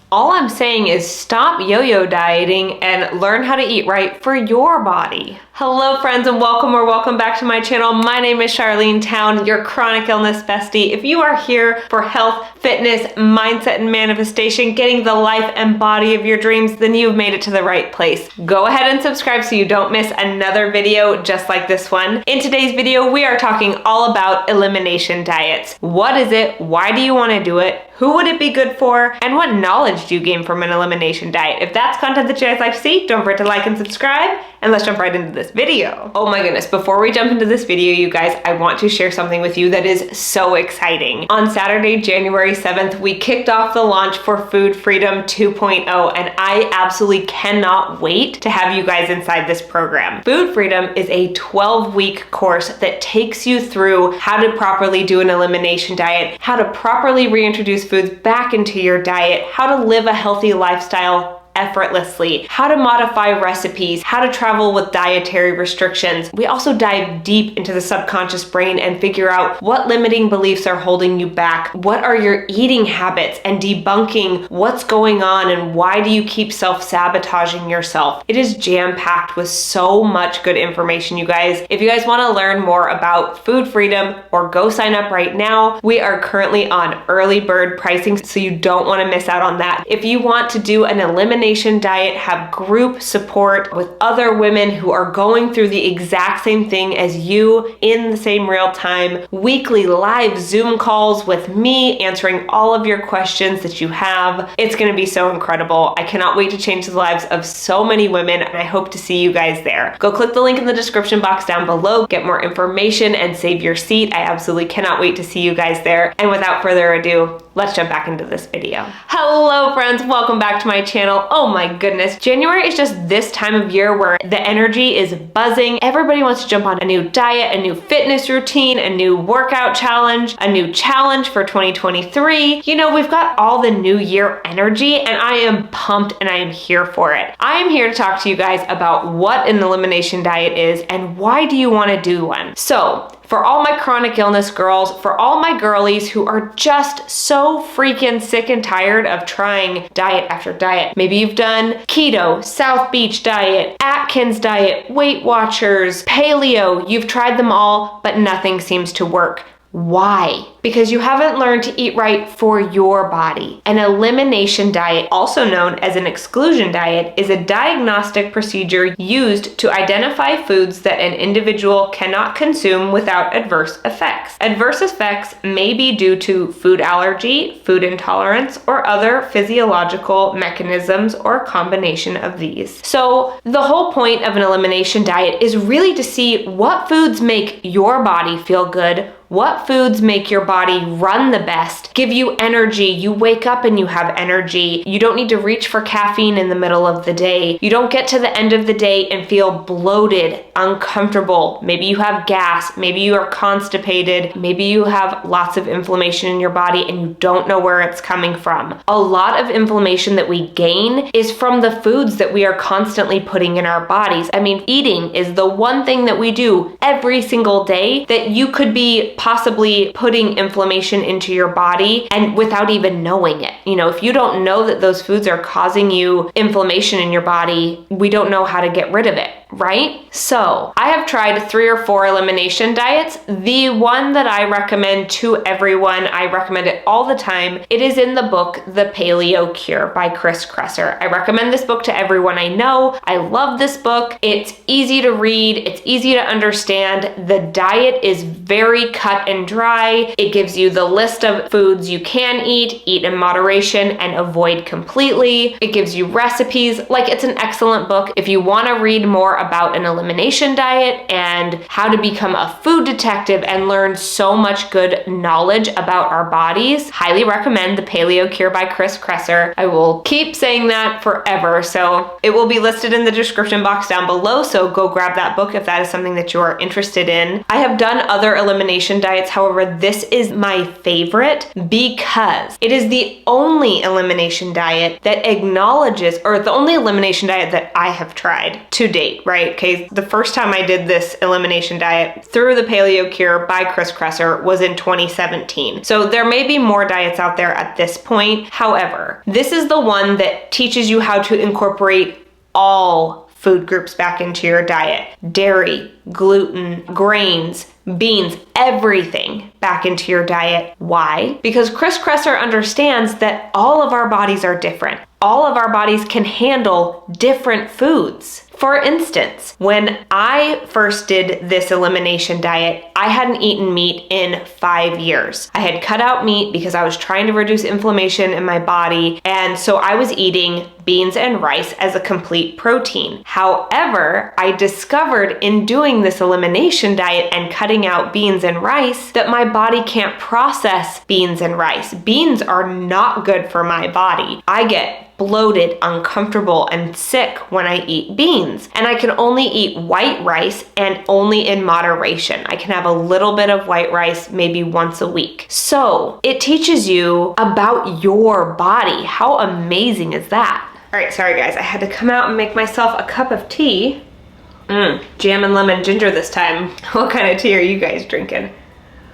All I'm saying is stop yo-yo dieting and learn how to eat right for your body. Hello friends, and welcome back to my channel. My name is Charlene Town, your chronic illness bestie. If you are here for health, fitness, mindset, and manifestation, getting the life and body of your dreams, then you've made it to the right place. Go ahead and subscribe so you don't miss another video just like this one. In today's video, we are talking all about elimination diets. What is it? Why do you want to do it? Who would it be good for? And what knowledge do you gain from an elimination diet? If that's content that you guys like to see, don't forget to like and subscribe, and let's jump right into this video. Oh my goodness, before we jump into this video, you guys, I want to share something with you that is so exciting. On Saturday, January 7th, we kicked off the launch for Food Freedom 2.0, and I absolutely cannot wait to have you guys inside this program. Food Freedom is a 12-week course that takes you through how to properly do an elimination diet, how to properly reintroduce foods back into your diet, how to live a healthy lifestyle effortlessly, how to modify recipes, how to travel with dietary restrictions. We also dive deep into the subconscious brain and figure out what limiting beliefs are holding you back, what are your eating habits, and debunking what's going on and why do you keep self-sabotaging yourself. It is jam-packed with so much good information, you guys. If you guys want to learn more about Food Freedom, or go sign up right now, we are currently on early bird pricing, so you don't want to miss out on that. If you want to do an elimination diet, have group support with other women who are going through the exact same thing as you in the same real time, weekly live Zoom calls with me answering all of your questions that you have. It's going to be so incredible. I cannot wait to change the lives of so many women, and I hope to see you guys there. Go click the link in the description box down below, get more information, and save your seat. I absolutely cannot wait to see you guys there. And without further ado, let's jump back into this video. Hello friends, welcome back to my channel. Oh my goodness, January is just this time of year where the energy is buzzing. Everybody wants to jump on a new diet, a new fitness routine, a new workout challenge, a new challenge for 2023. You know, we've got all the new year energy, and I am pumped and I am here for it. I am here to talk to you guys about what an elimination diet is and why do you want to do one. So, for all my chronic illness girls, for all my girlies who are just so freaking sick and tired of trying diet after diet. Maybe you've done keto, South Beach diet, Atkins diet, Weight Watchers, paleo. You've tried them all, but nothing seems to work. Why? Because you haven't learned to eat right for your body. An elimination diet, also known as an exclusion diet, is a diagnostic procedure used to identify foods that an individual cannot consume without adverse effects. Adverse effects may be due to food allergy, food intolerance, or other physiological mechanisms or a combination of these. So the whole point of an elimination diet is really to see what foods make your body feel good, what foods make your body run the best, give you energy. You wake up and you have energy. You don't need to reach for caffeine in the middle of the day. You don't get to the end of the day and feel bloated, uncomfortable. Maybe you have gas. Maybe you are constipated. Maybe you have lots of inflammation in your body and you don't know where it's coming from. A lot of inflammation that we gain is from the foods that we are constantly putting in our bodies. I mean, eating is the one thing that we do every single day that you could be possibly putting inflammation into your body and without even knowing it. You know, if you don't know that those foods are causing you inflammation in your body, we don't know how to get rid of it, right? So I have tried 3 or 4 elimination diets. The one that I recommend to everyone, I recommend it all the time. It is in the book, The Paleo Cure by Chris Kresser. I recommend this book to everyone I know. I love this book. It's easy to read. It's easy to understand. The diet is very cut and dry. It gives you the list of foods you can eat in moderation, and avoid completely. It gives you recipes. Like, it's an excellent book. If you want to read more about an elimination diet and how to become a food detective and learn so much good knowledge about our bodies, highly recommend The Paleo Cure by Chris Kresser. I will keep saying that forever. So it will be listed in the description box down below. So go grab that book if that is something that you are interested in. I have done other elimination diets. However, this is my favorite because it is the only elimination diet that acknowledges, or the only elimination diet that I have tried to date, right? Okay, the first time I did this elimination diet through the Paleo Cure by Chris Kresser was in 2017. So there may be more diets out there at this point. However, this is the one that teaches you how to incorporate all food groups back into your diet. Dairy, gluten, grains, beans, everything back into your diet. Why? Because Chris Kresser understands that all of our bodies are different. All of our bodies can handle different foods. For instance, when I first did this elimination diet, I hadn't eaten meat in 5 years. I had cut out meat because I was trying to reduce inflammation in my body, and so I was eating beans and rice as a complete protein. However, I discovered in doing this elimination diet and cutting out beans and rice that my body can't process beans and rice. Beans are not good for my body. I get bloated, uncomfortable, and sick when I eat beans. And I can only eat white rice, and only in moderation. I can have a little bit of white rice maybe once a week. So it teaches you about your body. How amazing is that? All right, sorry guys, I had to come out and make myself a cup of tea. Jam and lemon ginger this time. What kind of tea are you guys drinking?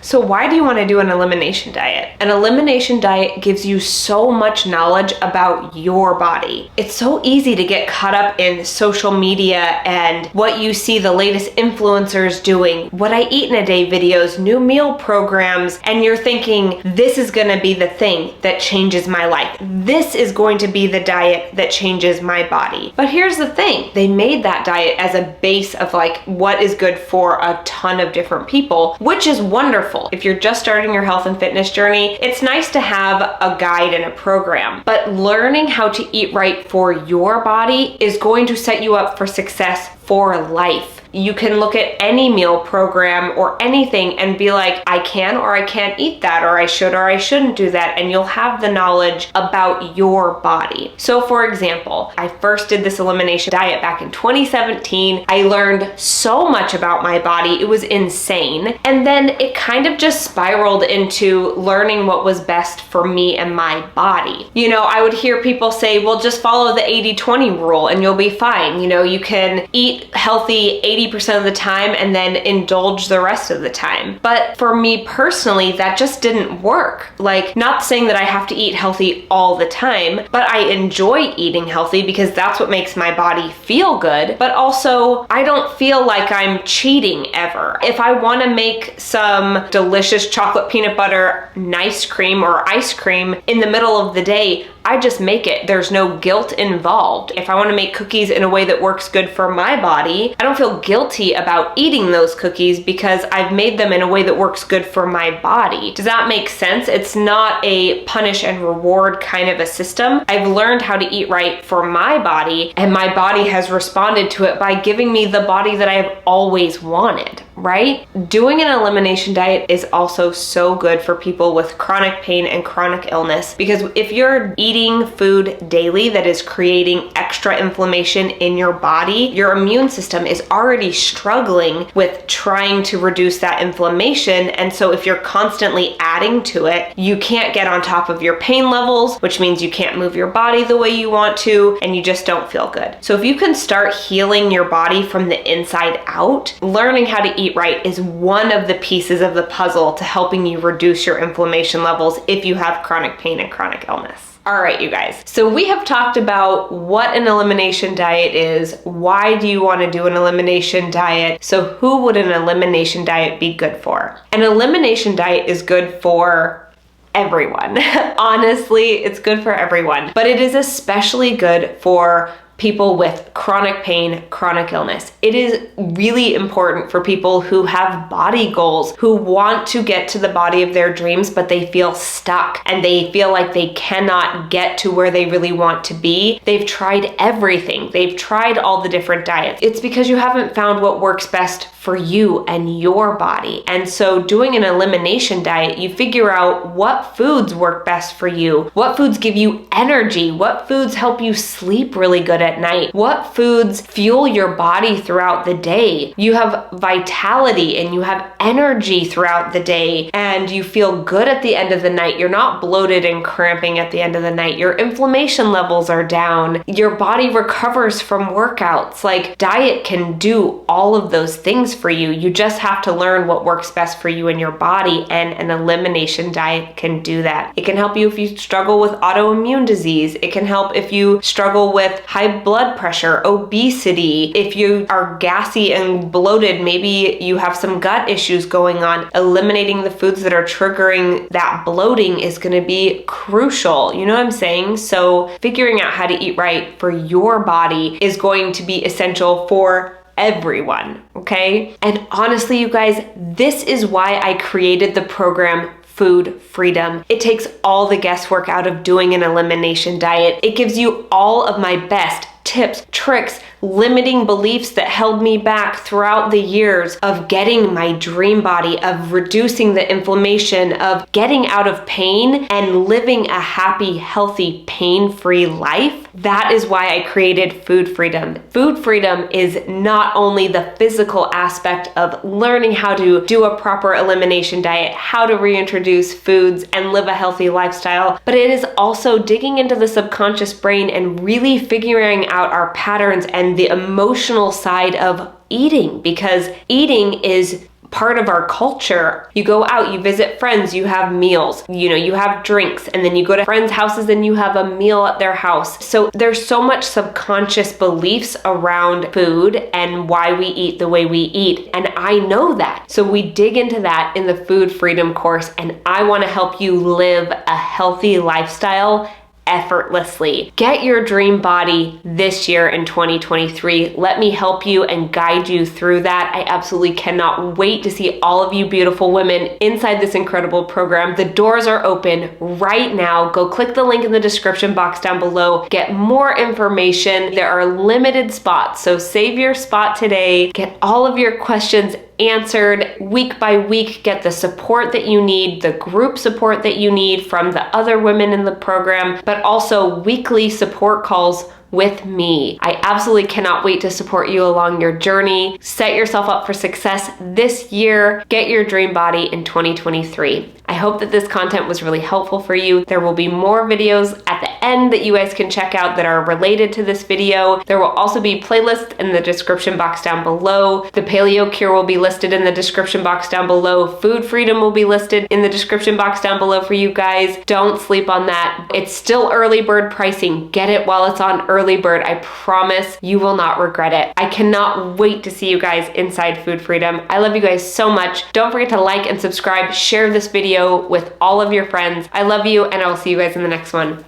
So why do you want to do an elimination diet? An elimination diet gives you so much knowledge about your body. It's so easy to get caught up in social media and what you see the latest influencers doing, what I eat in a day videos, new meal programs, and you're thinking, this is going to be the thing that changes my life. This is going to be the diet that changes my body. But here's the thing, they made that diet as a base of like what is good for a ton of different people, which is wonderful. If you're just starting your health and fitness journey, it's nice to have a guide and a program, but learning how to eat right for your body is going to set you up for success for life. You can look at any meal program or anything and be like, I can or I can't eat that, or I should or I shouldn't do that, and you'll have the knowledge about your body. So for example, I first did this elimination diet back in 2017. I learned so much about my body. It was insane. And then it kind of just spiraled into learning what was best for me and my body. You know, I would hear people say, well, just follow the 80-20 rule and you'll be fine. You know, you can eat healthy 80% of the time and then indulge the rest of the time. But for me personally, that just didn't work. Like, not saying that I have to eat healthy all the time, but I enjoy eating healthy because that's what makes my body feel good. But also, I don't feel like I'm cheating ever. If I want to make some delicious chocolate peanut butter nice cream or ice cream in the middle of the day, I just make it. There's no guilt involved. If I want to make cookies in a way that works good for my body, I don't feel guilty about eating those cookies because I've made them in a way that works good for my body. Does that make sense? It's not a punish and reward kind of a system. I've learned how to eat right for my body, and my body has responded to it by giving me the body that I have always wanted, right? Doing an elimination diet is also so good for people with chronic pain and chronic illness, because if you're eating food daily that is creating extra inflammation in your body, your immune system is already struggling with trying to reduce that inflammation. And so if you're constantly adding to it, you can't get on top of your pain levels, which means you can't move your body the way you want to, and you just don't feel good. So if you can start healing your body from the inside out, learning how to eat right is one of the pieces of the puzzle to helping you reduce your inflammation levels if you have chronic pain and chronic illness. All right, you guys. So we have talked about what an elimination diet is. Why do you want to do an elimination diet? So who would an elimination diet be good for? An elimination diet is good for everyone. Honestly, it's good for everyone, but it is especially good for people with chronic pain, chronic illness. It is really important for people who have body goals, who want to get to the body of their dreams, but they feel stuck and they feel like they cannot get to where they really want to be. They've tried everything. They've tried all the different diets. It's because you haven't found what works best for you and your body. And so doing an elimination diet, you figure out what foods work best for you, what foods give you energy, what foods help you sleep really good at night, what foods fuel your body throughout the day. You have vitality and you have energy throughout the day, and you feel good at the end of the night. You're not bloated and cramping at the end of the night. Your inflammation levels are down. Your body recovers from workouts. Like, diet can do all of those things for you. You just have to learn what works best for you and your body, and an elimination diet can do that. It can help you if you struggle with autoimmune disease. It can help if you struggle with high blood pressure, obesity. If you are gassy and bloated, maybe you have some gut issues going on. Eliminating the foods that are triggering that bloating is going to be crucial. You know what I'm saying? So figuring out how to eat right for your body is going to be essential for everyone, okay? And honestly, you guys, this is why I created the program Food Freedom. It takes all the guesswork out of doing an elimination diet. It gives you all of my best tips, tricks, limiting beliefs that held me back throughout the years of getting my dream body, of reducing the inflammation, of getting out of pain and living a happy, healthy, pain-free life. That is why I created Food Freedom. Food Freedom is not only the physical aspect of learning how to do a proper elimination diet, how to reintroduce foods and live a healthy lifestyle, but it is also digging into the subconscious brain and really figuring out our patterns and the emotional side of eating, because eating is part of our culture. You go out, you visit friends, you have meals, you have drinks, and then you go to friends' houses and you have a meal at their house. So there's so much subconscious beliefs around food and why we eat the way we eat. And I know that. So we dig into that in the Food Freedom course, and I want to help you live a healthy lifestyle effortlessly. Get your dream body this year in 2023. Let me help you and guide you through that. I absolutely cannot wait to see all of you beautiful women inside this incredible program. The doors are open right now. Go click the link in the description box down below. Get more information. There are limited spots, so save your spot today. Get all of your questions answered week by week. Get the support that you need, the group support that you need from the other women in the program, but also weekly support calls with me. I absolutely cannot wait to support you along your journey. Set yourself up for success this year. Get your dream body in 2023. I hope that this content was really helpful for you. There will be more videos at the end that you guys can check out that are related to this video. There will also be playlists in the description box down below. The Paleo Cure will be listed in the description box down below. Food Freedom will be listed in the description box down below for you guys. Don't sleep on that. It's still early bird pricing. Get it while it's on early bird. I promise you will not regret it. I cannot wait to see you guys inside Food Freedom. I love you guys so much. Don't forget to like and subscribe. Share this video with all of your friends. I love you, and I will see you guys in the next one.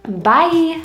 Bye.